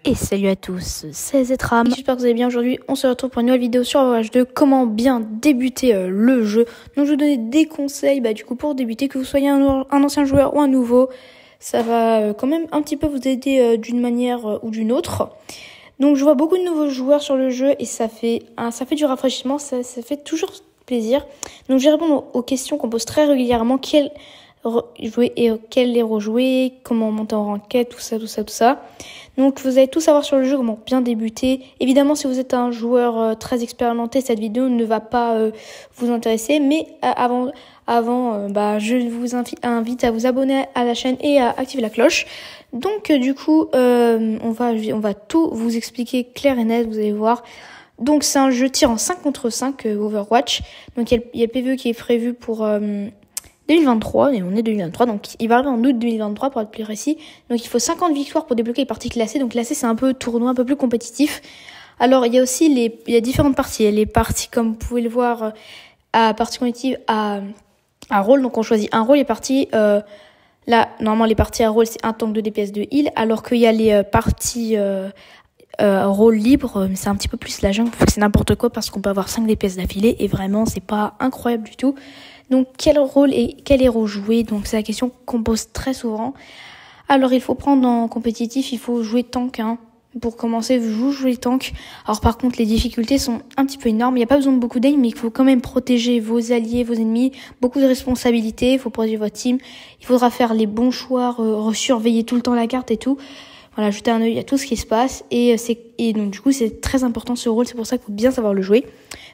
Et salut à tous, c'est Zetram. J'espère que vous allez bien. Aujourd'hui, on se retrouve pour une nouvelle vidéo sur Overwatch 2, comment bien débuter le jeu. Donc je vais vous donner des conseils du coup pour débuter, que vous soyez un ancien joueur ou un nouveau. Ça va quand même un petit peu vous aider d'une manière ou d'une autre. Donc je vois beaucoup de nouveaux joueurs sur le jeu et ça fait du rafraîchissement, ça fait toujours plaisir. Donc je vais répondre aux questions qu'on pose très régulièrement. Quel jouer et quel héros jouer, comment monter en ranked, tout ça. Donc vous allez tout savoir sur le jeu, comment bien débuter. Évidemment, si vous êtes un joueur très expérimenté, cette vidéo ne va pas vous intéresser. Mais avant, je vous invite à vous abonner à la chaîne et à activer la cloche. Donc du coup, on va tout vous expliquer clair et net, vous allez voir. Donc c'est un jeu tir en 5 contre 5 Overwatch. Donc il y a le PvE qui est prévu pour 2023, et on est 2023, donc il va arriver en août 2023 pour être plus précis. Donc il faut 50 victoires pour débloquer les parties classées. Donc classées, c'est un peu tournoi, un peu plus compétitif. Alors il y a aussi il y a différentes parties. Il y a les parties, comme vous pouvez le voir, à partie compétitive, à rôle. Donc on choisit un rôle. Les parties, là, normalement les parties à rôle, c'est un tank de DPS de heal, alors qu'il y a les parties rôle libre, mais c'est un petit peu plus la jungle, c'est n'importe quoi parce qu'on peut avoir 5 DPS d'affilée et vraiment c'est pas incroyable du tout. Donc quel rôle et quel héros jouer? Donc c'est la question qu'on pose très souvent. Alors il faut prendre en compétitif, il faut jouer tank, Pour commencer, vous jouez tank. Alors par contre, les difficultés sont un petit peu énormes. Il n'y a pas besoin de beaucoup d'aim, mais il faut quand même protéger vos alliés, vos ennemis. Beaucoup de responsabilités, il faut protéger votre team. Il faudra faire les bons choix, surveiller tout le temps la carte et tout. Voilà, jeter un œil à tout ce qui se passe. Et donc du coup, c'est très important ce rôle, c'est pour ça qu'il faut bien savoir le jouer.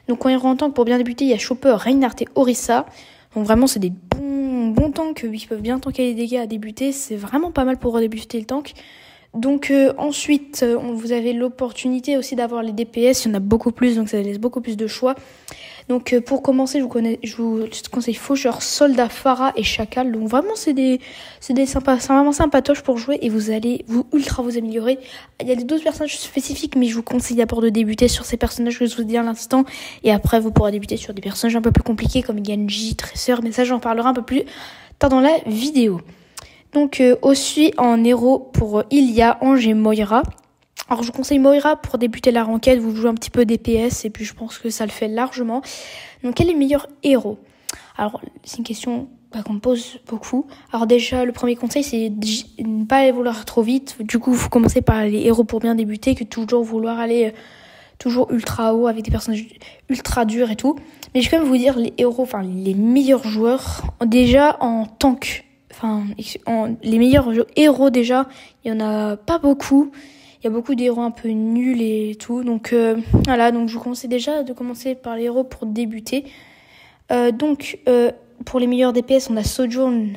Donc quand il rentre en tank, pour bien débuter, il y a Chopper, Reinhardt et Orisa. Donc vraiment, c'est des bons tanks qui peuvent bien tanker les dégâts à débuter. C'est vraiment pas mal pour débuter le tank. Donc ensuite, vous avez l'opportunité aussi d'avoir les DPS. Il y en a beaucoup plus, donc ça laisse beaucoup plus de choix. Donc pour commencer, je vous conseille Faucheur, Soldat, Pharah et Chacal. Donc vraiment, c'est vraiment sympatoche pour jouer et vous allez vous améliorer. Il y a d'autres personnages spécifiques, mais je vous conseille d'abord de débuter sur ces personnages que je vous dis à l'instant. Et après, vous pourrez débuter sur des personnages un peu plus compliqués comme Genji, Tracer. Mais ça, j'en parlerai un peu plus tard dans la vidéo. Donc aussi en héros pour Ilia, Ange et Moira. Alors je vous conseille Moira pour débuter la ranked, vous jouez un petit peu DPS et puis je pense que ça le fait largement. Donc quel est le meilleur héros? Alors c'est une question qu'on me pose beaucoup. Alors déjà le premier conseil c'est de ne pas aller vouloir trop vite. Du coup vous commencez par les héros pour bien débuter, que toujours vouloir aller toujours ultra haut avec des personnages ultra durs et tout. Mais je vais quand même vous dire les héros, les meilleurs joueurs déjà en tank. Les meilleurs héros déjà, il y en a pas beaucoup. Il y a beaucoup d'héros un peu nuls et tout. Donc voilà, donc je vous conseille déjà de commencer par les héros pour débuter. Pour les meilleurs DPS, on a Sojourn,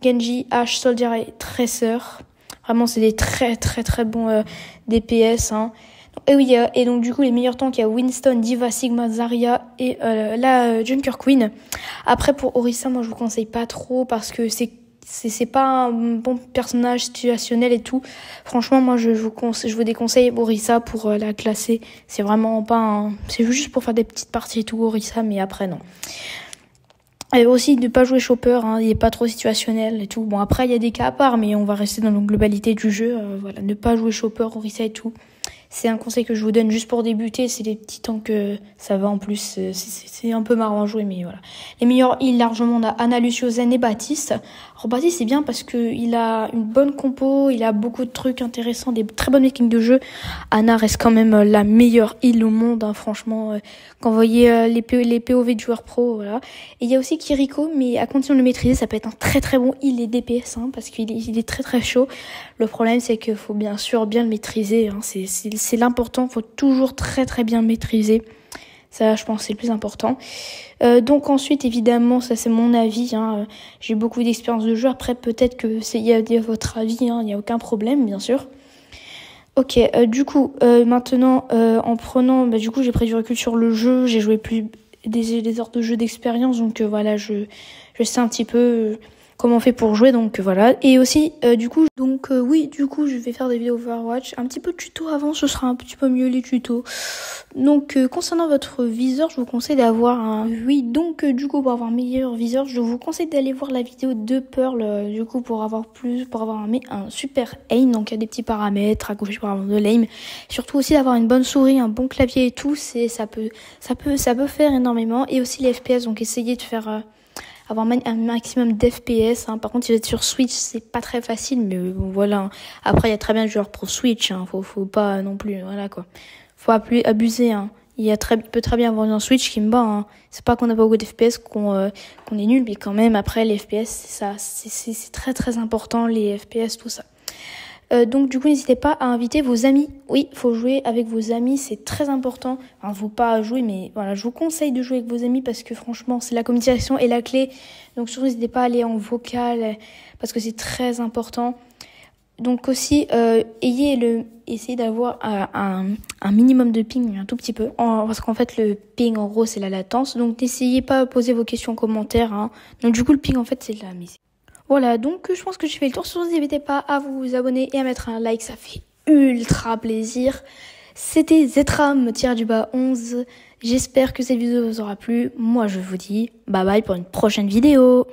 Genji, Ashe, Soldier et Tracer. Vraiment, c'est des très très très bons DPS. Et oui, et donc du coup les meilleurs tanks, il y a Winston, Diva, Sigma, Zarya et la Junker Queen. Après pour Orisa, moi je vous conseille pas trop parce que c'est pas un bon personnage situationnel et tout. Franchement, moi je vous déconseille Orisa pour la classer. C'est vraiment pas c'est juste pour faire des petites parties et tout Orisa, mais après non. Et aussi de pas jouer Chopper, il est pas trop situationnel et tout. Bon après il y a des cas à part, mais on va rester dans la globalité du jeu. Voilà, ne pas jouer Chopper, Orisa et tout. C'est un conseil que je vous donne juste pour débuter. C'est des petits tanks ça va en plus. C'est un peu marrant à jouer, mais voilà. Les meilleurs heals, largement, on a Ana, Lucio, Zen et Baptiste. Alors Baptiste, c'est bien parce que il a une bonne compo, il a beaucoup de trucs intéressants, des très bonnes mécaniques de jeu. Ana reste quand même la meilleure heal au monde, franchement. Quand vous voyez les POV de joueurs pro, voilà. Et il y a aussi Kiriko, mais à condition de le maîtriser, ça peut être un très très bon heal et DPS, parce qu'il est très très chaud. Le problème, c'est qu'il faut bien sûr bien le maîtriser, c'est l'important, faut toujours très très bien maîtriser. Ça, je pense, c'est le plus important. Donc ensuite, évidemment, ça c'est mon avis. J'ai beaucoup d'expérience de jeu. Après, peut-être que il y a votre avis. Il n'y a aucun problème, bien sûr. Ok. Du coup, maintenant, en prenant, du coup, j'ai pris du recul sur le jeu. J'ai joué plus des heures de jeu d'expérience. Donc voilà, je sais un petit peu comment on fait pour jouer, donc voilà. Et aussi du coup je vais faire des vidéos Overwatch, un petit peu de tuto avant, ce sera un petit peu mieux les tutos. Donc concernant votre viseur, je vous conseille d'avoir du coup pour avoir un meilleur viseur, je vous conseille d'aller voir la vidéo de Pearl du coup pour avoir un super aim. Donc il y a des petits paramètres à gauche pour avoir de l'aim, surtout aussi d'avoir une bonne souris, un bon clavier et tout, ça peut faire énormément. Et aussi les FPS, donc essayez de faire avoir un maximum d'FPS. Par contre, si vous êtes sur Switch, c'est pas très facile, mais bon, voilà. Après, il y a très bien de joueurs pour Switch, faut pas non plus, voilà quoi. Faut pas plus abuser, Il peut très bien avoir un Switch qui me bat, C'est pas qu'on a pas beaucoup d'FPS, qu'on est nul, mais quand même, après, les FPS, c'est très très important, les FPS, tout ça. Donc du coup n'hésitez pas à inviter vos amis. Oui, faut jouer avec vos amis, c'est très important. Faut pas jouer, mais voilà, je vous conseille de jouer avec vos amis parce que franchement c'est la communication et la clé. Donc surtout n'hésitez pas à aller en vocal parce que c'est très important. Donc aussi essayez d'avoir un minimum de ping, un tout petit peu, parce qu'en fait le ping en gros c'est la latence. Donc n'essayez pas à poser vos questions en commentaire. Donc du coup le ping en fait c'est la musique. Voilà, donc je pense que j'ai fait le tour. Surtout, n'hésitez pas à vous abonner et à mettre un like, ça fait ultra plaisir. C'était Zetram-11. J'espère que cette vidéo vous aura plu. Moi, je vous dis bye bye pour une prochaine vidéo.